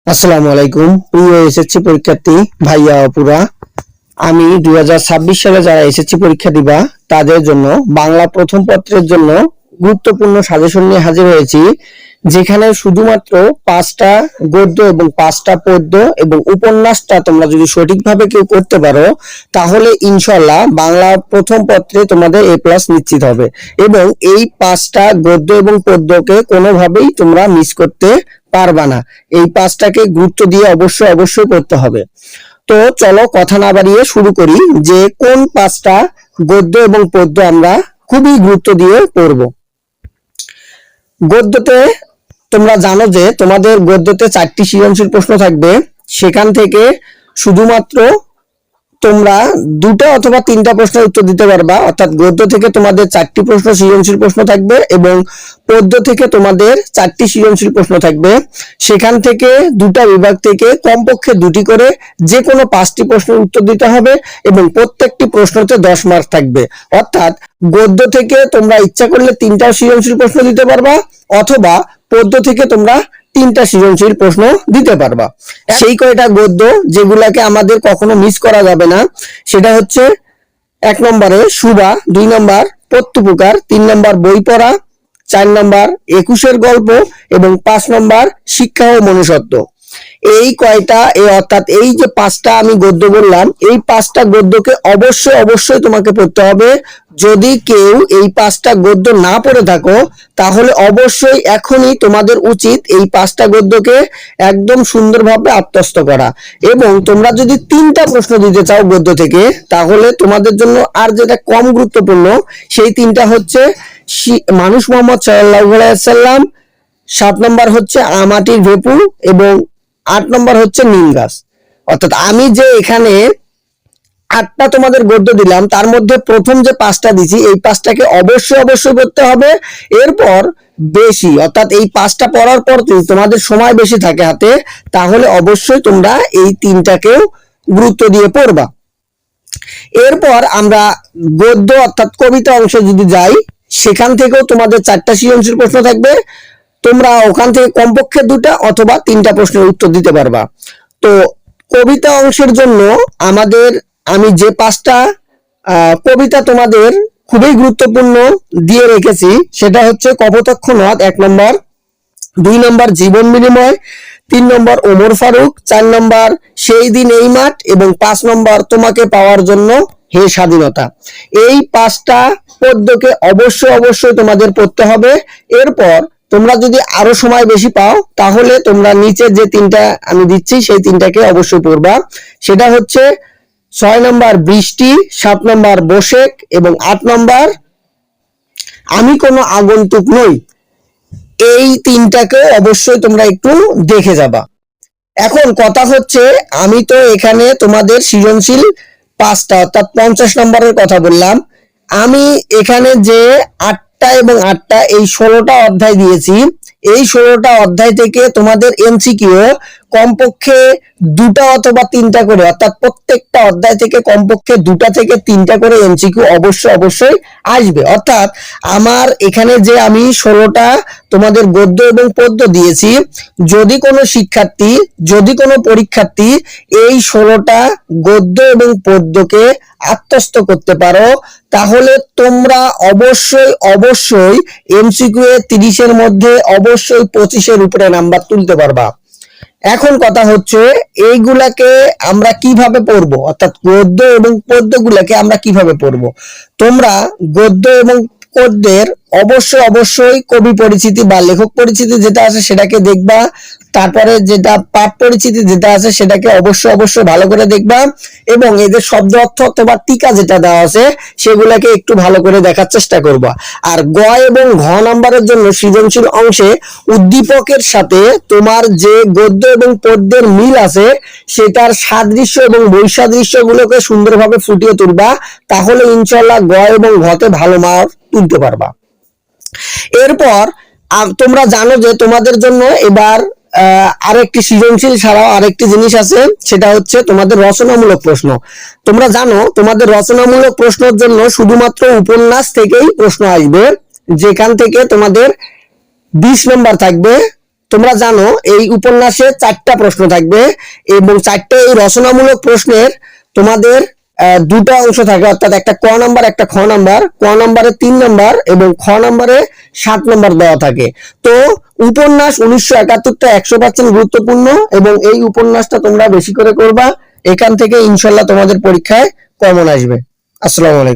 আসসালামু আলাইকুম প্রিয় এসএসসি পরীক্ষার্থী ভাইয়া আপুরা। আমি 2026 সালে যারা এসএসসি পরীক্ষা দিবা তাদের জন্য বাংলা প্রথম পত্রের জন্য গুরুত্বপূর্ণ সাজেশন নিয়ে হাজির হয়েছি, যেখানে শুধুমাত্র 5টা গদ্য এবং 5টা পদ্য এবং উপন্যাসটা তোমরা যদি সঠিকভাবে কেউ করতে পারো তাহলে ইনশাআল্লাহ বাংলা প্রথম পত্রে তোমাদের এ প্লাস নিশ্চিত হবে। এবং এই 5টা গদ্য এবং পদ্যকে কোনোভাবেই তোমরা মিস করতে পারবা না। এই 5টাকে গুরুত্ব দিয়ে অবশ্যই পড়তে হবে। তো চলো কথা না বাড়িয়ে শুরু করি যে কোন 5টা গদ্য এবং পদ্য আমরা খুবই গুরুত্ব দিয়ে পড়ব। গদ্যতে তোমরা জানো যে তোমাদের গদ্যতে 4টি সৃজনশীল প্রশ্ন থাকবে, সেখান থেকে শুধুমাত্র তোমরা 2টা অথবা 3টা প্রশ্নের উত্তর দিতে পারবা। অর্থাৎ গদ্য থেকে তোমাদের 4টি প্রশ্ন সৃজনশীল প্রশ্ন থাকবে এবং পদ্য থেকে তোমাদের 4টি সৃজনশীল প্রশ্ন থাকবে। সেখান থেকে 2টা বিভাগ থেকে কমপক্ষে 2টি করে যে কোনো 5টি প্রশ্নের উত্তর দিতে হবে এবং প্রত্যেকটি প্রশ্নতে 10 মার্ক থাকবে। অর্থাৎ গদ্য থেকে তোমরা ইচ্ছা করলে 3টা সৃজনশীল প্রশ্ন দিতে পারবা অথবা পদ্য থেকে তোমরা 3টা সৃজনশীল প্রশ্ন দিতে পারবা। সেই কয়টা গদ্য যেগুলাকে আমাদের কখনো মিস করা যাবে না সেটা হচ্ছে 1 নম্বরে সুবা, 2 নম্বর পত্তুপুকার, 3 নম্বর বই পড়া, 4 নম্বর 21-এর গল্প এবং 5 নম্বর শিক্ষা ও মনুষ্যত্ব। এই কয়টা অর্থাৎ এই যে 5টা আমি গদ্য বললাম, এই 5টা গদ্যকে অবশ্যই তোমাকে পড়তে হবে। যদি কেউ এই 5টা গদ্য না পড়ে থাকো তাহলে অবশ্যই এখনই তোমাদের উচিত এই 5টা গদ্যকে একদম সুন্দরভাবে আত্মস্থ করা। এবং তোমরা যদি 3টা প্রশ্ন দিতে চাও গদ্য থেকে তাহলে তোমাদের জন্য আর যেটা কম গুরুত্বপূর্ণ সেই 3টা হচ্ছে মানুষ মোহাম্মদ সাল্লাল্লাহু আলাইহি সাল্লাম, 7 নম্বর হচ্ছে আমাটির ভেপু এবং 8 নম্বর হচ্ছে নিম গাছ। অর্থাৎ আমি যে এখানে 8টা তোমাদের গদ্য দিলাম তার মধ্যে প্রথম যে 5টা দিছি এই 5টাকে অবশ্যই পড়তে হবে। এরপর বেশি অর্থাৎ এই 5টা পড়ার পর তোমাদের সময় বেশি থাকে হাতে তাহলে অবশ্যই তোমরা এই 3টাকেও গুরুত্ব দিয়ে পড়বা। এরপর আমরা গদ্য অর্থাৎ কবিতা অংশে যদি যাই সেখান থেকেও তোমাদের 4টা সৃজনশীল প্রশ্ন থাকবে। তোমরা ওখান থেকে কমপক্ষে 2টা অথবা 3টা প্রশ্নের উত্তর দিতে পারবা। তো কবিতা অংশের জন্য আমি যে 5টা কবিতা তোমাদের খুবই গুরুত্বপূর্ণ দিয়ে রেখেছি সেটা হচ্ছে কপোতাক্ষ নদ 1 নম্বর, 2 নম্বর জীবন বিনিময়, 3 নম্বর ওমর ফারুক, 4 নম্বর সেই দিন এই মাঠ এবং 5 নম্বর তোমাকে পাওয়ার জন্য হে স্বাধীনতা। এই 5টা পদ্যকে অবশ্যই তোমাদের পড়তে হবে। এরপর তোমরা যদি আরো সময় বেশি পাও তাহলে তোমরা নিচে যে 3টা আমি দিচ্ছি সেই 3টাকে অবশ্যই পড়বা। সেটা হচ্ছে 6 নম্বর বৃষ্টি, 7 নম্বর বসেক এবং 8 নম্বর আমি কোনো আগন্তুক নই। এই 3টাকে অবশ্যই তোমরা একটু দেখে যাবা। এখন কথা হচ্ছে আমি তো এখানে তোমাদের সৃজনশীল 5টা অর্থাৎ 50 নম্বরের কথা বললাম। আমি এখানে যে 8টা এবং 8টা এই 16টা অধ্যায় দিয়েছি, এই 16টা অধ্যায় থেকে তোমাদের এমসিকিউ কমপক্ষে 2টা অথবা 3টা করে অর্থাৎ প্রত্যেকটা অধ্যায় থেকে কমপক্ষে 2টা থেকে 3টা করে এমসিকিউ অবশ্যই আসবে। অর্থাৎ আমার এখানে যে আমি 16টা তোমাদের গদ্য এবং পদ্য দিয়েছি, যদি কোনো শিক্ষার্থী যদি কোনো পরীক্ষার্থী এই 16টা গদ্য এবং পদ্যকে আত্মস্থ করতে পারো তাহলে তোমরা অবশ্যই এমসিকিউ এ 30-এর মধ্যে অবশ্যই 25-এর উপরে নাম্বার তুলতে পারবা। এখন কথা হচ্ছে এইগুলাকে আমরা কিভাবে পড়বো অর্থাৎ গদ্য এবং পদ্যগুলাকে আমরা কিভাবে পড়বো। তোমরা গদ্য এবং পদ্যের অবশ্যই কবি পরিচিতি বা লেখক পরিচিতি যেটা আছে সেটাকে দেখবা। তারপরে যেটা পাঠ পরিচিতি যেটা আছে সেটাকে অবশ্যই ভালো করে দেখবা এবং এদের শব্দ অর্থ অথবা টিকা যেটা দেওয়া আছে সেগুলোকে একটু ভালো করে দেখার চেষ্টা করবা। আর গ এবং ঘ নাম্বারের জন্য সৃজনশীল অংশে উদ্দীপকের সাথে তোমার যে গদ্য এবং পদ্যের মিল আছে সেটার সাদৃশ্য এবং বৈসাদৃশ্য গুলোকে সুন্দরভাবে ফুটিয়ে তুলবা, তাহলে ইনশাআল্লাহ গ এবং ঘতে ভালো মার্ক তুলতে পারবা। এরপর তোমরা জানো যে তোমাদের জন্য এবার আরেকটি সৃজনশীল ছাড়াও আরেকটি জিনিস আছে, সেটা হচ্ছে তোমাদের রচনামূলক প্রশ্ন। তোমরা জানো তোমাদের রচনামূলক প্রশ্নের জন্য শুধুমাত্র উপন্যাস থেকেই প্রশ্ন আসবে, যেখান থেকে তোমাদের 20 নম্বর থাকবে তোমরা জানো এই উপন্যাসে 4টা প্রশ্ন থাকবে এবং 4টে এই রচনামূলক প্রশ্নের তোমাদের দুটো অংশ থাকে, অর্থাৎ একটা ক নাম্বার একটা খ নাম্বার। ক নাম্বারে 3 নাম্বার এবং খ নাম্বারে 7 নাম্বার দেওয়া থাকে। তো উপন্যাস 1971টা 100% গুরুত্বপূর্ণ এবং এই উপন্যাসটা তোমরা বেশি করে করবা, এখান থেকে ইনশাল্লাহ তোমাদের পরীক্ষায় কমন আসবে। আসসালামু আলাইকুম।